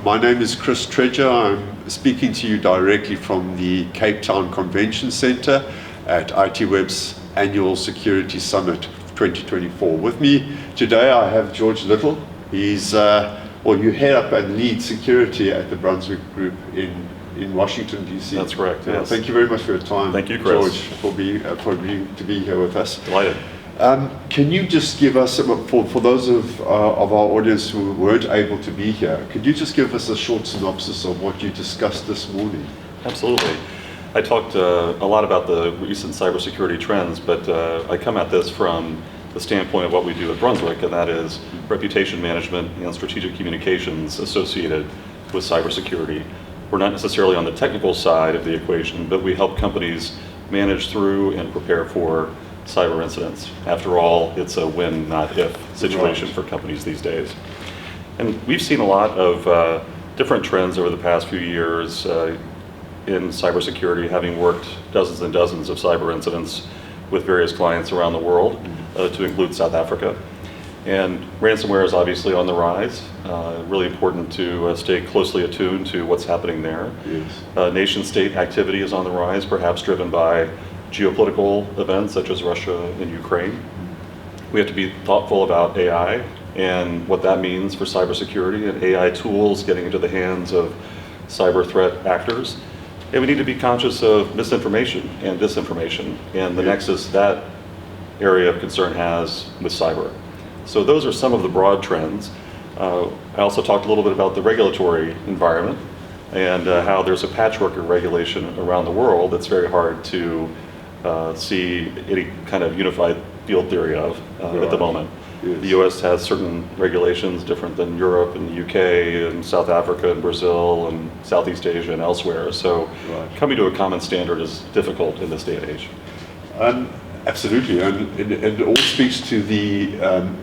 My name is Chris Tredger. I'm speaking to you directly from the Cape Town Convention Centre at ITWeb's Annual Security Summit 2024. With me today I have George Little. He's, you head up and lead security at the Brunswick Group in Washington, D.C. That's correct, yes. Thank you very much for your time. Thank you, Chris. George, for agreeing to be here with us. Delighted. Can you just give us, for those of our audience who weren't able to be here, could you just give us a short synopsis of what you discussed this morning? Absolutely. I talked a lot about the recent cybersecurity trends, but I come at this from the standpoint of what we do at Brunswick, and that is reputation management and strategic communications associated with cybersecurity. We're not necessarily on the technical side of the equation, but we help companies manage through and prepare for cyber incidents. After all, it's a win, not if situation for companies these days. And we've seen a lot of different trends over the past few years in cybersecurity, having worked dozens and dozens of cyber incidents with various clients around the world, to include South Africa. And ransomware is obviously on the rise. Really important to stay closely attuned to what's happening there. Yes. Nation-state activity is on the rise, perhaps driven by geopolitical events such as Russia and Ukraine. We have to be thoughtful about AI and what that means for cybersecurity and AI tools getting into the hands of cyber threat actors. And we need to be conscious of misinformation and disinformation and the nexus that area of concern has with cyber. So those are some of the broad trends. I also talked a little bit about the regulatory environment and how there's a patchwork of regulation around the world that's very hard to see any kind of unified field theory of at the moment. Yes. The US has certain regulations different than Europe and the UK and South Africa and Brazil and Southeast Asia and elsewhere. So coming to a common standard is difficult in this day and age. Absolutely, and it all speaks to the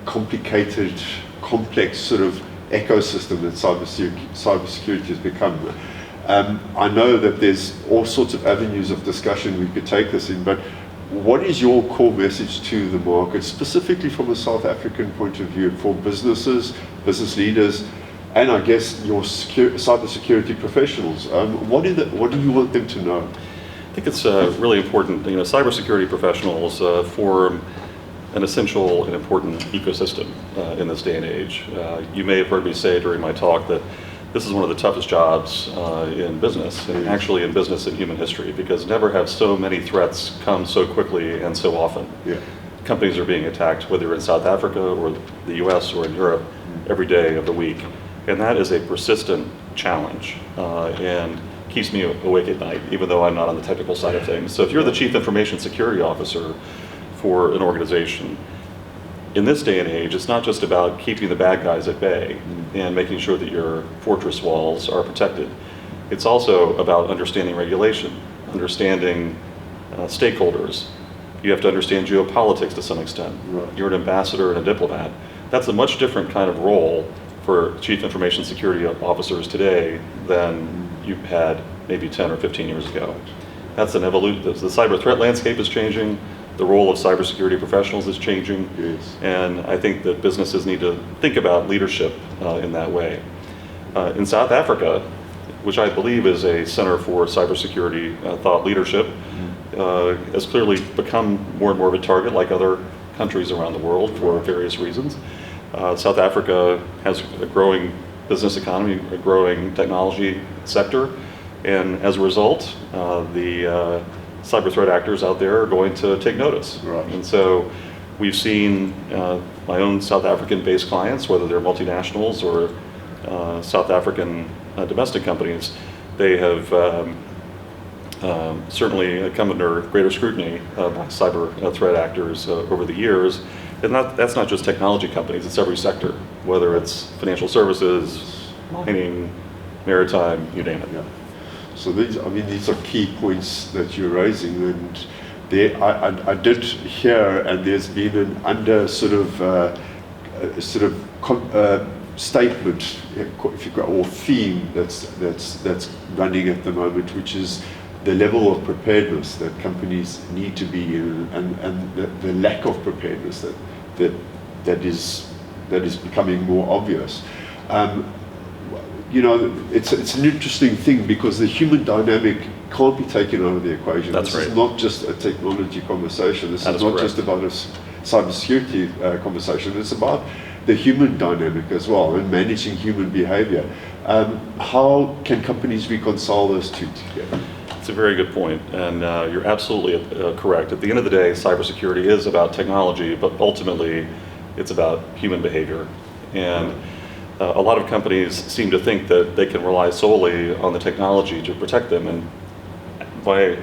complicated, complex sort of ecosystem that cybersecurity has become. I know that there's all sorts of avenues of discussion we could take this in, but what is your core message to the market, specifically from a South African point of view, for businesses, business leaders, and I guess your cybersecurity professionals? What do you want them to know? I think it's really important. Cybersecurity professionals form an essential and important ecosystem in this day and age. You may have heard me say during my talk that this is one of the toughest jobs in business, and actually in business in human history, because never have so many threats come so quickly and so often. Yeah. Companies are being attacked, whether in South Africa or the US or in Europe, every day of the week. And that is a persistent challenge and keeps me awake at night, even though I'm not on the technical side of things. So if you're the Chief Information Security Officer for an organization, in this day and age, it's not just about keeping the bad guys at bay and making sure that your fortress walls are protected. It's also about understanding regulation, understanding stakeholders. You have to understand geopolitics to some extent. Right. You're an ambassador and a diplomat. That's a much different kind of role for Chief Information Security Officers today than you had maybe 10 or 15 years ago. That's an evolution. The cyber threat landscape is changing. The role of cybersecurity professionals is changing. Yes. And I think that businesses need to think about leadership in that way. In South Africa, which I believe is a center for cybersecurity thought leadership, has clearly become more and more of a target, like other countries around the world, for various reasons. South Africa has a growing business economy, a growing technology sector, and as a result, the cyber threat actors out there are going to take notice. Right. And so we've seen my own South African-based clients, whether they're multinationals or South African domestic companies, they have certainly come under greater scrutiny by cyber threat actors over the years. And that's not just technology companies, it's every sector, whether it's financial services, mining, maritime, you name it. Yeah. So these are key points that you're raising, and I did hear, and there's been an under statement, if you go, or theme that's running at the moment, which is the level of preparedness that companies need to be in, and the lack of preparedness that is becoming more obvious. you know, it's an interesting thing because the human dynamic can't be taken out of the equation. That's this right. is not just a technology conversation. This is not correct. just about a cybersecurity conversation. It's about the human dynamic as well and managing human behavior. How can companies reconcile those two together? It's a very good point, and you're absolutely correct. At the end of the day, cybersecurity is about technology, but ultimately it's about human behavior. And a lot of companies seem to think that they can rely solely on the technology to protect them, and by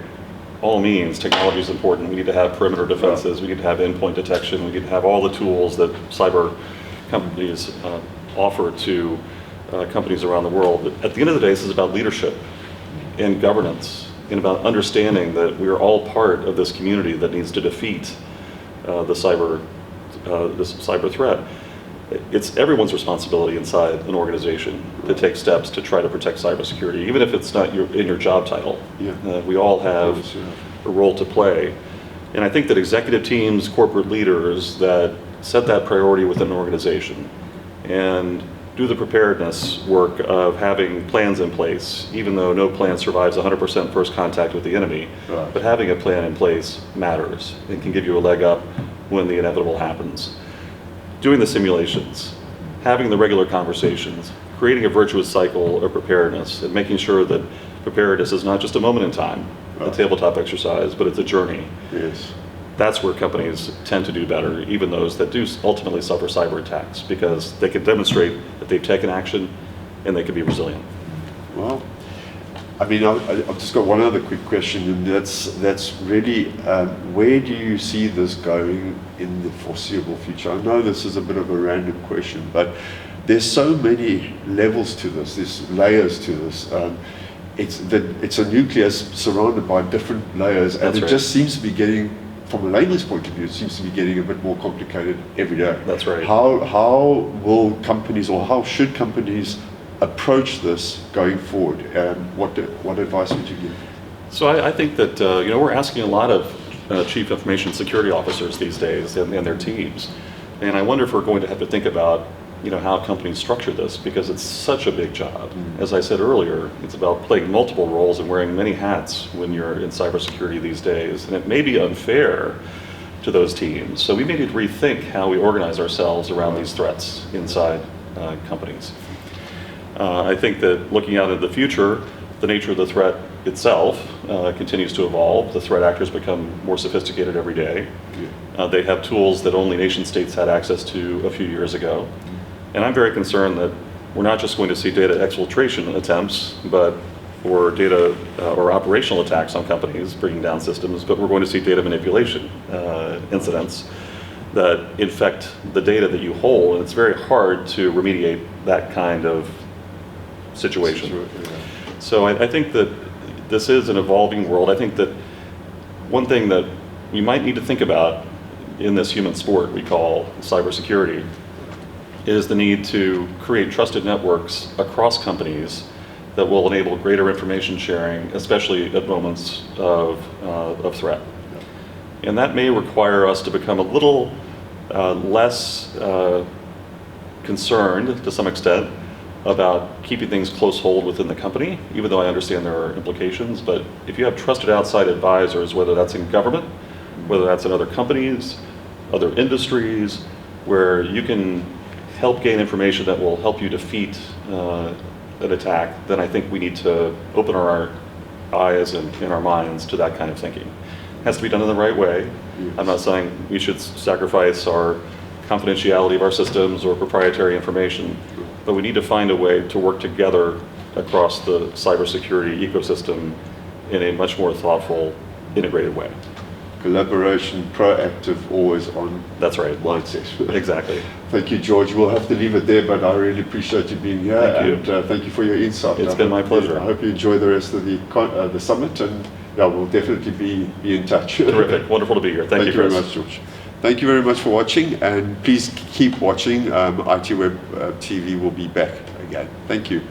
all means, technology is important. We need to have perimeter defenses, we need to have endpoint detection, we need to have all the tools that cyber companies offer to companies around the world. But at the end of the day, this is about leadership and governance, and about understanding that we are all part of this community that needs to defeat this cyber threat. It's everyone's responsibility inside an organization to take steps to try to protect cybersecurity, even if it's not in your job title. Yeah. We all have a role to play. And I think that executive teams, corporate leaders that set that priority within an organization and do the preparedness work of having plans in place, even though no plan survives 100% first contact with the enemy. Right. But having a plan in place matters and can give you a leg up when the inevitable happens. Doing the simulations, having the regular conversations, creating a virtuous cycle of preparedness, and making sure that preparedness is not just a moment in time, a tabletop exercise, but it's a journey. Yes. That's where companies tend to do better, even those that do ultimately suffer cyber attacks, because they can demonstrate that they've taken action and they can be resilient. Well, I mean, I've just got one other quick question, and that's really, where do you see this going in the foreseeable future? I know this is a bit of a random question, but there's so many levels to this, there's layers to this. It's a nucleus surrounded by different layers, and That's it right. just seems to be getting, from a layman's point of view, it seems to be getting a bit more complicated every day. That's right. How will companies, or how should companies approach this going forward? What advice would you give? So I think that we're asking a lot of chief information security officers these days and their teams, and I wonder if we're going to have to think about how companies structure this, because it's such a big job. As I said earlier, it's about playing multiple roles and wearing many hats when you're in cybersecurity these days, and it may be unfair to those teams. So we may need to rethink how we organize ourselves around these threats inside companies. I think that looking out into the future, the nature of the threat itself continues to evolve. The threat actors become more sophisticated every day. They have tools that only nation states had access to a few years ago. And I'm very concerned that we're not just going to see data exfiltration attempts, or data or operational attacks on companies bringing down systems, but we're going to see data manipulation incidents that infect the data that you hold, and it's very hard to remediate that kind of situation. So I think that this is an evolving world. I think that one thing that we might need to think about in this human sport we call cybersecurity is the need to create trusted networks across companies that will enable greater information sharing, especially at moments of threat. And that may require us to become a little less concerned, to some extent, about keeping things close hold within the company, even though I understand there are implications. But if you have trusted outside advisors, whether that's in government, whether that's in other companies, other industries, where you can help gain information that will help you defeat an attack, then I think we need to open our eyes and our minds to that kind of thinking. It has to be done in the right way. Yes. I'm not saying we should sacrifice our confidentiality of our systems or proprietary information, but we need to find a way to work together across the cybersecurity ecosystem in a much more thoughtful, integrated way. Collaboration, proactive, always on. That's right. Mindset. Exactly. Thank you, George. We'll have to leave it there, but I really appreciate you being here. Thank you. And thank you for your insight. It's been my pleasure. I hope you enjoy the rest of the summit, and we'll definitely be in touch. Terrific. Wonderful to be here. Thank you, very Chris. much, George. Thank you very much for watching, and please keep watching. IT Web TV will be back again. Thank you.